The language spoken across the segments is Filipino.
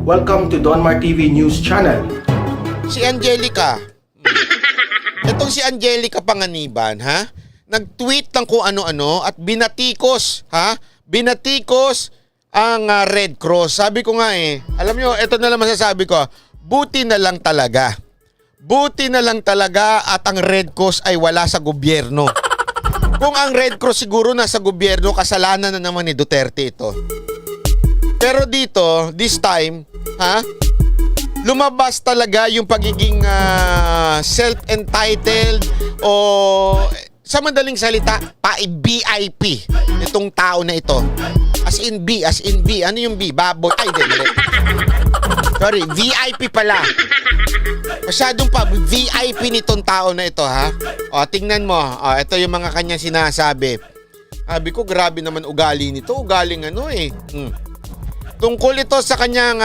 Welcome to Donmar TV News Channel. Si Angelica. Itong si Angelica Panganiban, ha? Nag-tweet ng kung ano-ano at binatikos, ha? Binatikos ang Red Cross. Sabi ko nga alam nyo, ito na lang masasabi ko, buti na lang talaga. Buti na lang talaga at ang Red Cross ay wala sa gobyerno. Kung ang Red Cross siguro nasa gobyerno, kasalanan na naman ni Duterte ito. Pero dito, this time, ha? Lumabas talaga yung pagiging self-entitled o sa madaling salita, VIP itong tao na ito. As in B. Ano yung B? Baboy. Ay, hindi. Sorry, VIP pala. Masyadong pa VIP nitong tao na ito, ha? O, tingnan mo. O, ito yung mga kanya sinasabi. Sabi ko, grabe naman ugali nito. Ugaling Tungkol ito sa kanyang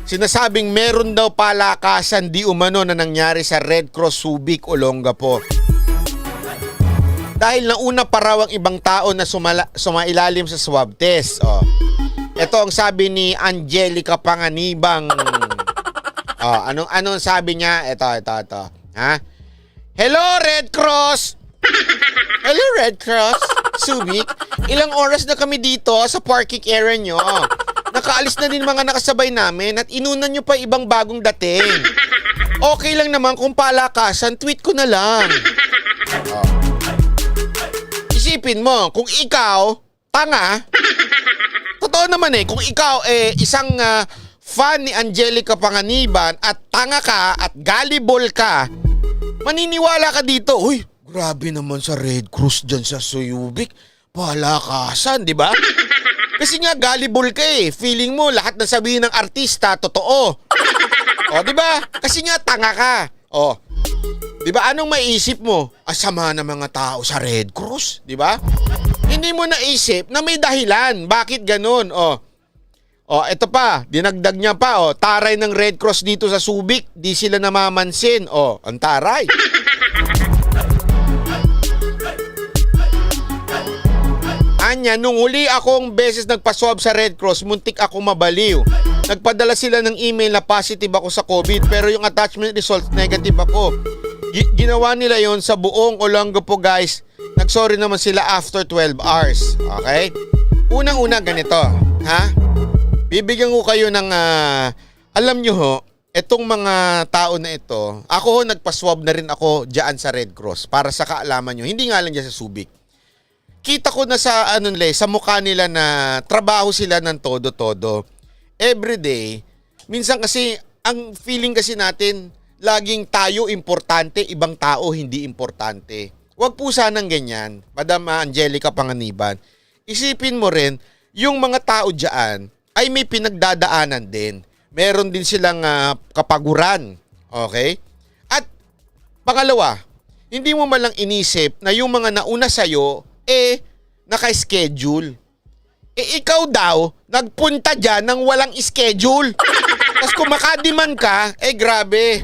sinasabing meron daw palakasan di umano na nangyari sa Red Cross Subic, Olongapo. Dahil nauna pa raw ang ibang tao na sumailalim sa swab test. Oh. Ito ang sabi ni Angelica Panganibang. Oh, anong sabi niya? Ito. Ha? Hello, Red Cross! Hello, Red Cross Subic. Ilang oras na kami dito sa parking area nyo. Nakaalis na din mga nakasabay namin at inunan nyo pa ibang bagong dating. Okay lang naman kung palakasan, tweet ko na lang. Oh. Isipin mo, kung ikaw, tanga, totoo naman kung ikaw isang fan ni Angelica Panganiban at tanga ka at gullible ka, maniniwala ka dito, uy, grabe naman sa Red Cross dyan sa Subic. Palakasan, di ba? Kasi nga, gullible ka Feeling mo, lahat na sabihin ng artista, totoo. O, di ba? Kasi nga, tanga ka. O, di ba? Anong maiisip mo? Asama ng mga tao sa Red Cross, di ba? Hindi mo naisip na may dahilan. Bakit ganun? O, ito pa, dinagdag niya pa, taray ng Red Cross dito sa Subic, di sila namamansin. O, ang taray. Anya, nung huli akong beses nagpa-swab sa Red Cross, muntik ako mabaliw. Nagpadala sila ng email na positive ako sa COVID, pero yung attachment results, negative ako. Ginawa nila yon sa buong Olongapo, guys. Nagsorry naman sila after 12 hours. Okay? Unang-una ganito, ha? Bibigyan ko kayo ng, alam nyo ho, etong mga tao na ito, ako nagpa-swab na rin ako dyan sa Red Cross para sa kaalaman nyo. Hindi nga lang dyan sa Subic. Kita ko na sa sa mukha nila na trabaho sila ng todo-todo. Everyday. Minsan kasi ang feeling kasi natin laging tayo importante, ibang tao hindi importante. Huwag po sanang ganyan, Madam Angelica Panganiban. Isipin mo rin, yung mga tao diyan ay may pinagdadaanan din. Meron din silang kapaguran. Okay? At pangalawa, hindi mo man lang inisip na yung mga nauna sa'yo naka-schedule. Ikaw daw, nagpunta dyan ng walang schedule. Tapos kung makadiman ka, grabe.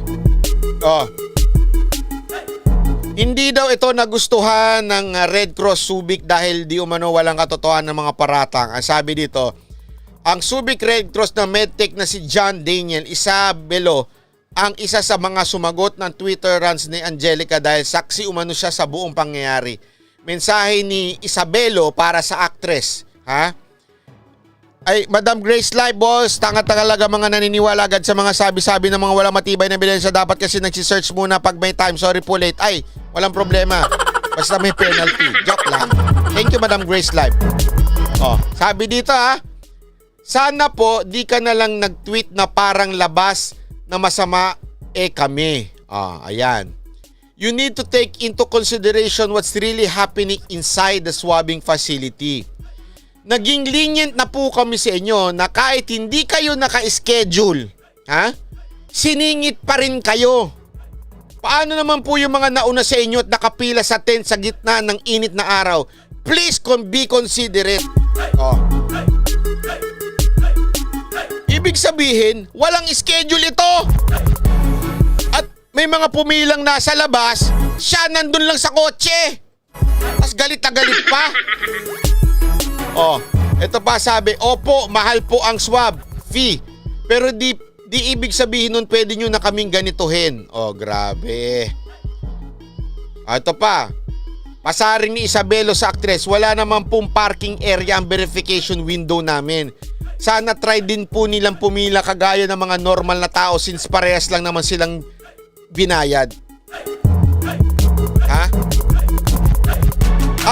Hindi daw ito nagustuhan ng Red Cross Subic dahil di umano walang katotohanan ng mga paratang. Ang sabi dito, ang Subic Red Cross na medtech na si John Daniel Isabelo ang isa sa mga sumagot ng Twitter runs ni Angelica dahil saksi umano siya sa buong pangyayari. Mensahe ni Isabelo para sa actress, ha? Ay, Madam Grace Live, boss, tanga talaga mga naniniwala agad sa mga sabi-sabi ng mga walang matibay na ebidensya. Dapat kasi nagsisearch muna pag may time. Sorry po late. Ay, walang problema. Basta may penalty. Joke lang. Thank you, Madam Grace Live. Sabi dito, ha? Sana po di ka na lang nag-tweet na parang labas na masama kami. Ayan. You need to take into consideration what's really happening inside the swabbing facility. Naging lenient na po kami sa inyo na kahit hindi kayo naka-schedule, ha? Siningit pa rin kayo. Paano naman po yung mga nauna sa inyo at nakapila sa tent sa gitna ng init na araw? Please be considerate. Ibig sabihin, walang schedule ito. May mga pumilang nasa labas, siya nandun lang sa kotse. Tapos galit na galit pa. Ito pa sabi, opo, mahal po ang swab fee. Pero di ibig sabihin nun pwede nyo na kaming ganituhin. Oh, grabe. Ito pa. Pasaring ni Isabelo sa aktres, wala naman pong parking area ang verification window namin. Sana try din po nilang pumila kagaya ng mga normal na tao since parehas lang naman silang binayad. Ha?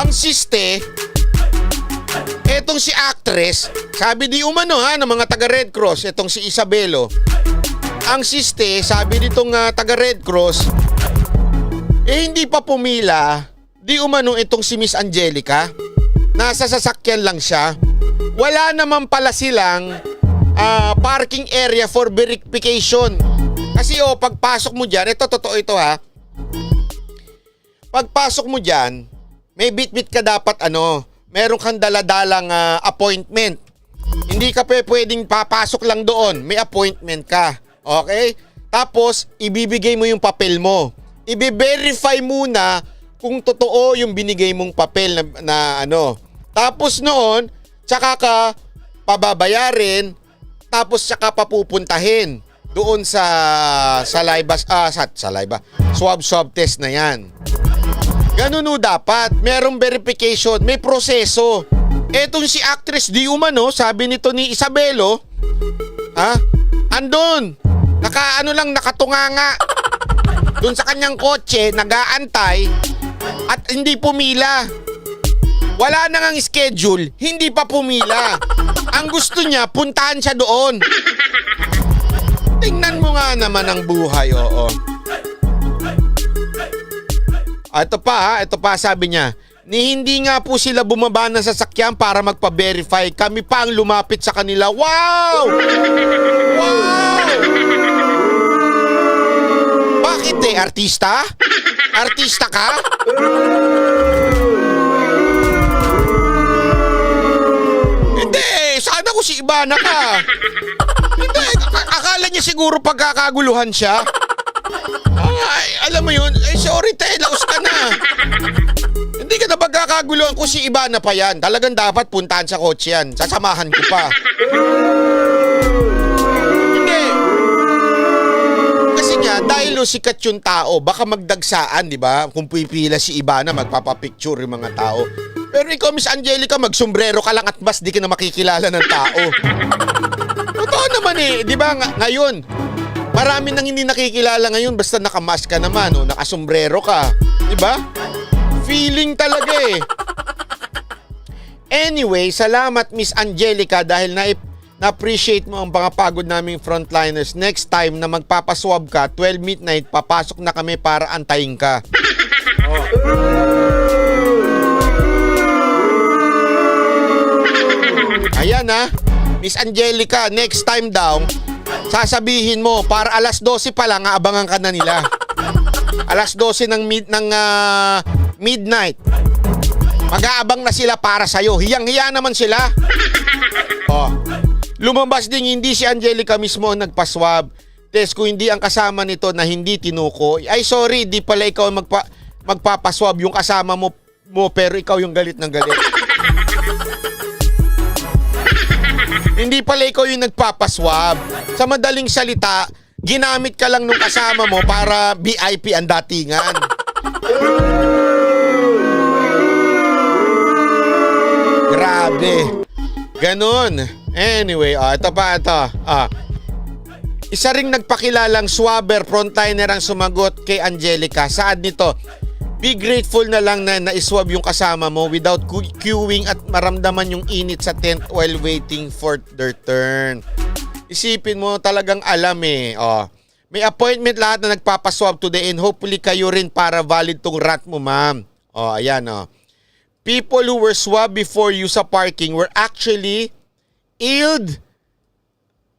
Ang siste, etong si actress, sabi di umano ng mga taga Red Cross, etong si Isabelo. Ang siste, sabi nitong taga Red Cross, hindi pa pumila, di umano itong si Miss Angelica. Nasa sasakyan lang siya. Wala naman pala silang parking area for verification. Kasi pagpasok mo dyan, ito totoo ito ha. Pagpasok mo dyan, may bit-bit ka dapat meron kang daladalang appointment. Hindi ka pwedeng papasok lang doon, may appointment ka. Okay? Tapos, ibibigay mo yung papel mo. Ibe-verify muna kung totoo yung binigay mong papel na Tapos noon, tsaka ka pababayarin, tapos tsaka papupuntahin doon sa swab test na yan. Ganun dapat. Merong verification, may proseso. Etong si actress di umano, sabi nito ni Isabelo, andun, nakatunganga doon sa kanyang kotse, nag-aantay at hindi pumila. Wala na ngang schedule, hindi pa pumila. Ang gusto niya, puntahan siya doon. Tingnan mo nga naman ang buhay, oo. Ito pa sabi niya, hindi nga po sila bumaba ng sasakyan para magpa-verify. Kami pa ang lumapit sa kanila. Wow! Wow! Bakit artista? Artista ka? Sana ko si Ivana ka. Hindi, akala niya siguro pagkakaguluhan siya. Ay, alam mo yun, sorry laos ka na. Hindi ka na pagkakaguluhan ko si Ivana pa yan. Talagang dapat puntahan sa kotse yan. Sasamahan ko pa. Hindi. Kasi nga, dahil sikat yung tao, baka magdagsaan, di ba? Kung pipila si Ivana, magpapapicture yung mga tao. Pero ikaw, Miss Angelica, magsombrero ka lang at mas di ka na makikilala ng tao. Totoo naman di ba? Ngayon, marami nang hindi nakikilala ngayon basta nakamask ka naman o nakasombrero ka. Di ba? Feeling talaga Anyway, salamat Miss Angelica dahil na-appreciate mo ang mga pagod naming frontliners. Next time na magpapaswab ka, 12 midnight, papasok na kami para antayin ka. Ayan Miss Angelica, next time daw, sasabihin mo para alas 12 pa lang, aabangan ka na nila. Alas 12 ng midnight. Mag-aabang na sila para sa'yo. Hiyang-hiya naman sila. Lumabas din hindi si Angelica mismo ang nagpaswab test kung hindi ang kasama nito na hindi tinuko. Ay sorry, di pala ikaw magpapaswab, yung kasama mo pero ikaw yung galit ng galit. Hindi pala ikaw yung nagpapaswab. Sa madaling salita, ginamit ka lang nung kasama mo para VIP ang datingan. Grabe. Ganon. Anyway, ito pa. Isa ring nagpakilalang swabber frontliner ang sumagot kay Angelica. Saad nito, be grateful na lang na naiswab yung kasama mo without queuing at maramdaman yung init sa tent while waiting for their turn. Isipin mo, talagang alam May appointment lahat na nagpapaswab today and hopefully kayo rin para valid tong rat mo, ma'am. Ayan People who were swabbed before you sa parking were actually ill.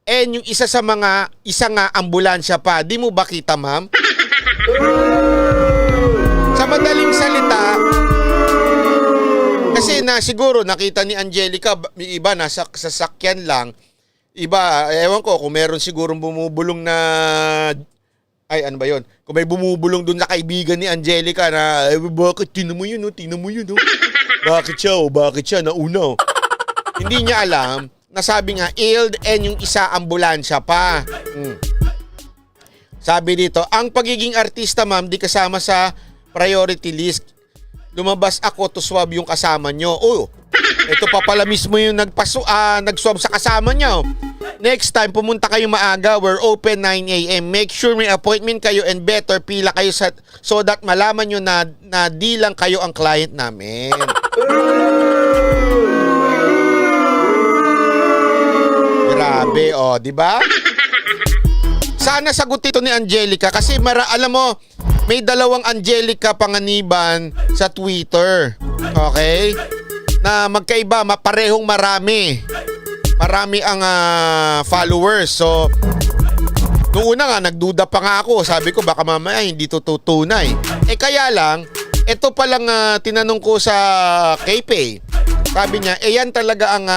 And yung isa nga ambulansya pa. Di mo ba kita, ma'am? Sa madaling salita, kasi siguro nakita ni Angelica, iba nasa sasakyan lang. Iba, ewan ko kung meron sigurong bumubulong na, ay ano ba yun? Kung may bumubulong dun sa kaibigan ni Angelica na, bakit tinan mo yun, Bakit siya, nauna. Hindi niya alam, nasabi nga ill and yung isa ambulansya pa. Sabi dito, ang pagiging artista ma'am di kasama sa priority list. Lumabas ako to swab yung kasama nyo. Oh, ito pa pala mismo yung nag-swab sa kasama nyo. Next time, pumunta kayo maaga. We're open 9 a.m. Make sure may appointment kayo and better pila kayo so that malaman nyo na di lang kayo ang client namin. Grabe, oh, di ba? Sana sagutin ito ni Angelica kasi alam mo, may dalawang Angelica Panganiban sa Twitter. Okay? Na magkaiba, parehong marami. Marami ang followers. So, noong una nga, nagduda pa nga ako. Sabi ko, baka mamaya hindi to tunay. Kaya lang, ito palang tinanong ko sa KP. Sabi niya, yan talaga ang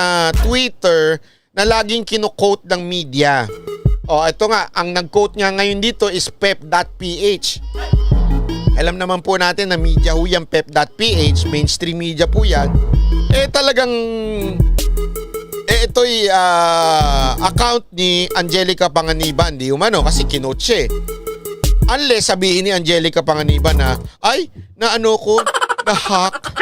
Twitter na laging kino-quote ng media. Ito nga, ang nag-quote niya ngayon dito is pep.ph. Alam naman po natin na media ho yan, pep.ph, mainstream media po yan. Talagang ito'y account ni Angelica Panganiban, di umano, kasi kinote siya. Unless sabihin ni Angelica Panganiban na, ay, naano ko, na-hack.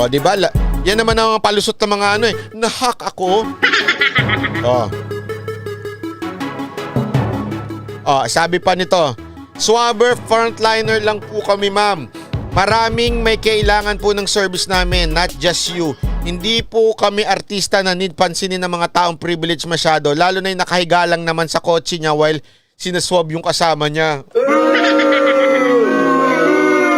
Di ba? Yan naman ang palusot ng mga na-hack ako. Sabi pa nito, swabber frontliner lang po kami ma'am. Maraming may kailangan po ng service namin, not just you. Hindi po kami artista na need pansinin ng mga taong privilege masyado, lalo na yung nakahiga lang naman sa kotse niya while sinaswab yung kasama niya.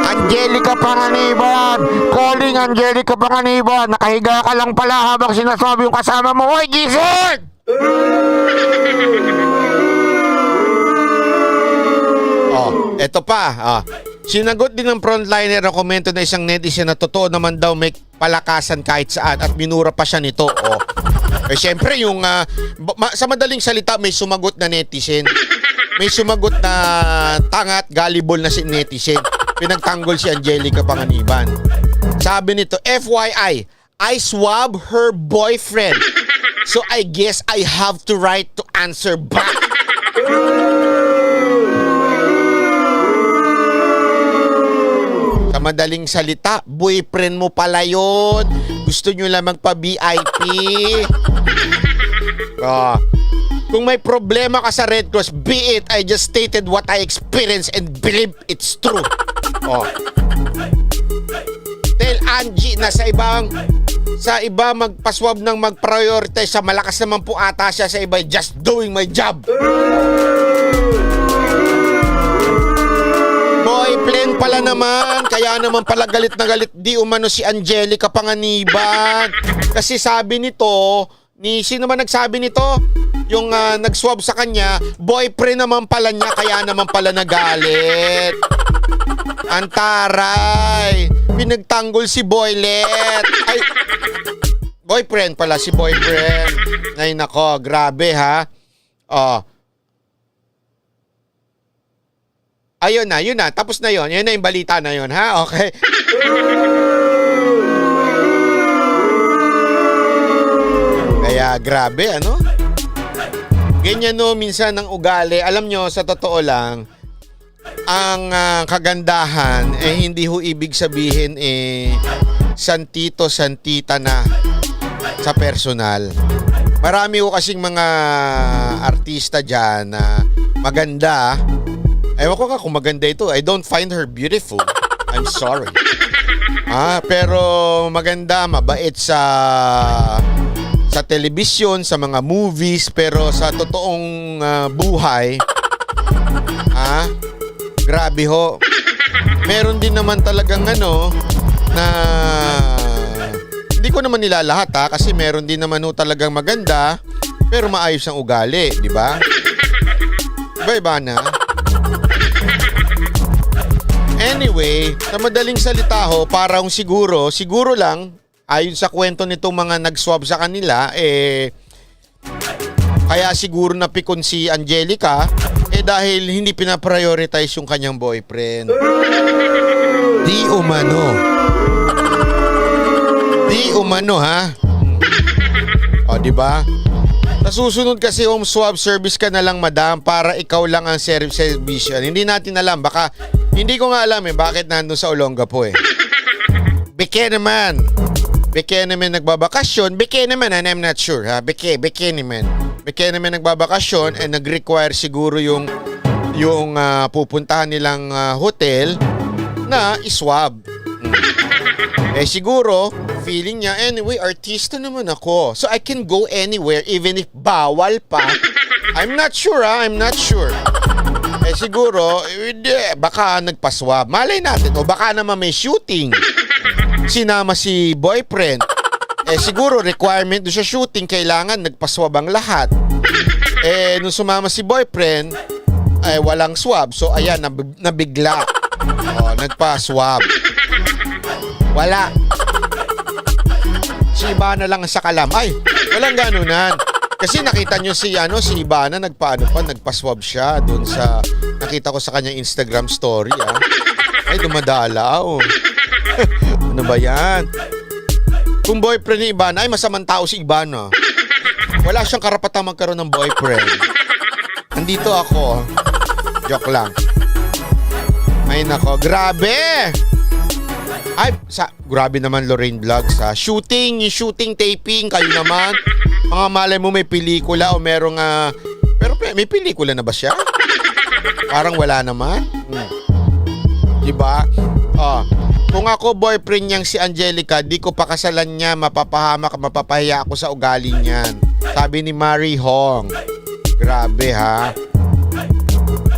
Angelica Panganiban! Calling Angelica Panganiban! Nakahiga ka lang pala habang sinaswab yung kasama mo. Hoy, gising! Eto pa, sinagot din ng frontliner ang komento na isang netizen na totoo naman daw may palakasan kahit saan at minura pa siya nito. Siyempre yung sa madaling salita may sumagot na netizen. May sumagot na tangat, gullible na si netizen. Pinagtanggol si Angelica Panganiban. Sabi nito, FYI, I swab her boyfriend. So I guess I have to right to answer back. Sa madaling salita, boyfriend mo pala yun. Gusto nyo lang magpa-VIP. Kung may problema ka sa Red Cross, be it, I just stated what I experienced and believe it's true. Tell Angie na sa iba magpaswab ng mag-prioritize sa malakas naman po ata siya sa iba, just doing my job. Boyfriend pala naman, kaya naman pala galit na galit di umano si Angelica Panganiban. Kasi sabi nito, sino man nagsabi nito? Yung nag-swab sa kanya, boyfriend naman pala niya, kaya naman pala nagalit. Antaray, pinagtanggol si Boylet. Ay, boyfriend pala si boyfriend. Ay nako, grabe ha. Ayun na, tapos na yun. Yun na yung balita na yun, ha? Okay. Kaya grabe, ano? Ganyan no, minsan ang ugali. Alam nyo, sa totoo lang, ang kagandahan, hindi ho ibig sabihin, santito, santita na sa personal. Marami ho kasing mga artista dyan na maganda. Ewan ko nga kung maganda ito. I don't find her beautiful. I'm sorry. Pero maganda, mabait sa telebisyon, sa mga movies, pero sa totoong buhay, grabe ho. Meron din naman talagang na hindi ko naman nilalahat kasi meron din naman ho talagang maganda, pero maayos ang ugali, di ba? Iba-iba na. Anyway, sa madaling salita ho, parang siguro lang, ayon sa kwento nitong mga nag-swab sa kanila, kaya siguro napikon si Angelica, dahil hindi pinaprioritize yung kanyang boyfriend. Di umano ha. O, di ba? Sa susunod kasi home swab service ka na lang, madam, para ikaw lang ang servisyo. Hindi natin alam. Baka, hindi ko nga alam bakit nandun sa Olongapo Beke naman nagbabakasyon. Beke naman, and I'm not sure. Beke naman nagbabakasyon and nag-require siguro yung pupuntahan nilang hotel na iswab. Siguro, feeling niya, anyway, artista naman ako. So I can go anywhere even if bawal pa. I'm not sure. Siguro, baka nagpaswab. Malay natin, o baka naman may shooting. Sinama si boyfriend. Siguro, requirement doon sa shooting, kailangan nagpaswab ang lahat. Nung sumama si boyfriend, walang swab. So, ayan, nabigla. Nagpa-swab. Wala. Si Ivana lang sa kalam. Walang ganunan. Kasi nakita nyo si Ivana nagpa-swab siya doon sa nakita ko sa kanyang Instagram story. Dumadalaw. Ano ba yan? Kung boyfriend ni Ivana, masamang tao si Ivana. Wala siyang karapatang magkaroon ng boyfriend. Andito ako. Joke lang. Ay nako, grabe! Grabe naman Lorraine Vlogs Shooting taping, kayo naman. Mga malay mo may pelikula o merong pero may pelikula na ba siya? Parang wala naman. Diba? Kung ako boyfriend niyang si Angelica, di ko pakasalan niya, mapapahiya ako sa ugali niyan. Sabi ni Marie Hong. Grabe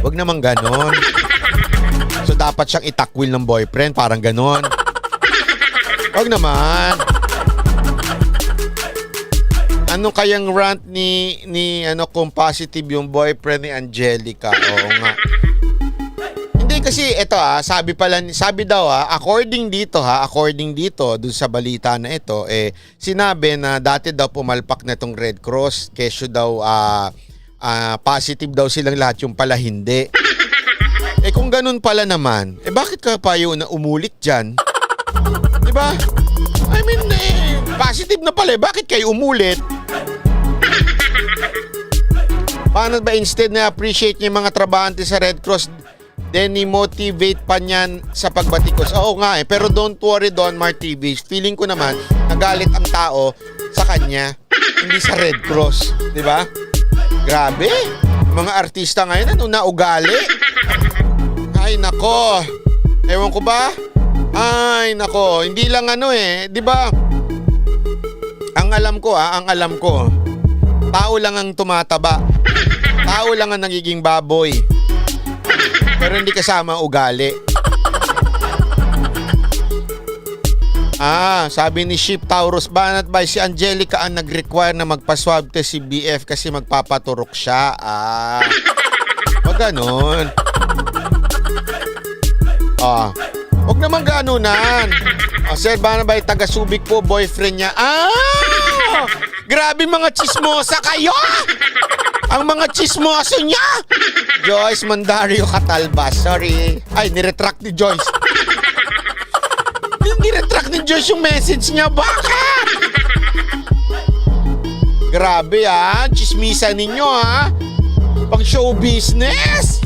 Wag naman ganon. So dapat siyang itakwil ng boyfriend, parang ganon. Wag naman. Ano kayang rant ni kung positive yung boyfriend ni Angelica? Oo nga. Hindi kasi ito sabi daw according dito dun sa balita na ito sinabi na dati daw pumalpak na itong Red Cross, kesyo daw positive daw silang lahat, yung pala hindi. Kung ganun pala naman, bakit ka pa yun na umulit dyan? Diba? I mean, positive na pala. Bakit kayo umulit? Paano ba instead na appreciate niya yung mga trabahante sa Red Cross, then i-motivate pa niyan sa pagbatikos? Oo nga pero don't worry, Don Mar TV. Feeling ko naman, nagalit ang tao sa kanya, hindi sa Red Cross. Diba? Grabe. Mga artista ngayon, naugali. Ay nako. Ewan ko ba? Ay nako, hindi lang di ba? Ang alam ko, tao lang ang tumataba. Tao lang ang nagiging baboy. Pero hindi kasama ugali. Sabi ni Ship Taurus, banat ba si Angelica ang nag-require na magpa-swab test si BF kasi magpapaturok siya? Wag ganon. Huwag naman ganunan. Sir, ba na ba yung taga-Subic po, boyfriend niya? Grabe mga chismosa kayo! Ang mga chismoso niya! Joyce Mandario Catalbas, sorry. Niretract ni Joyce. Niretract ni Joyce yung message niya, bakit? Grabe chismisa ninyo Pag show business.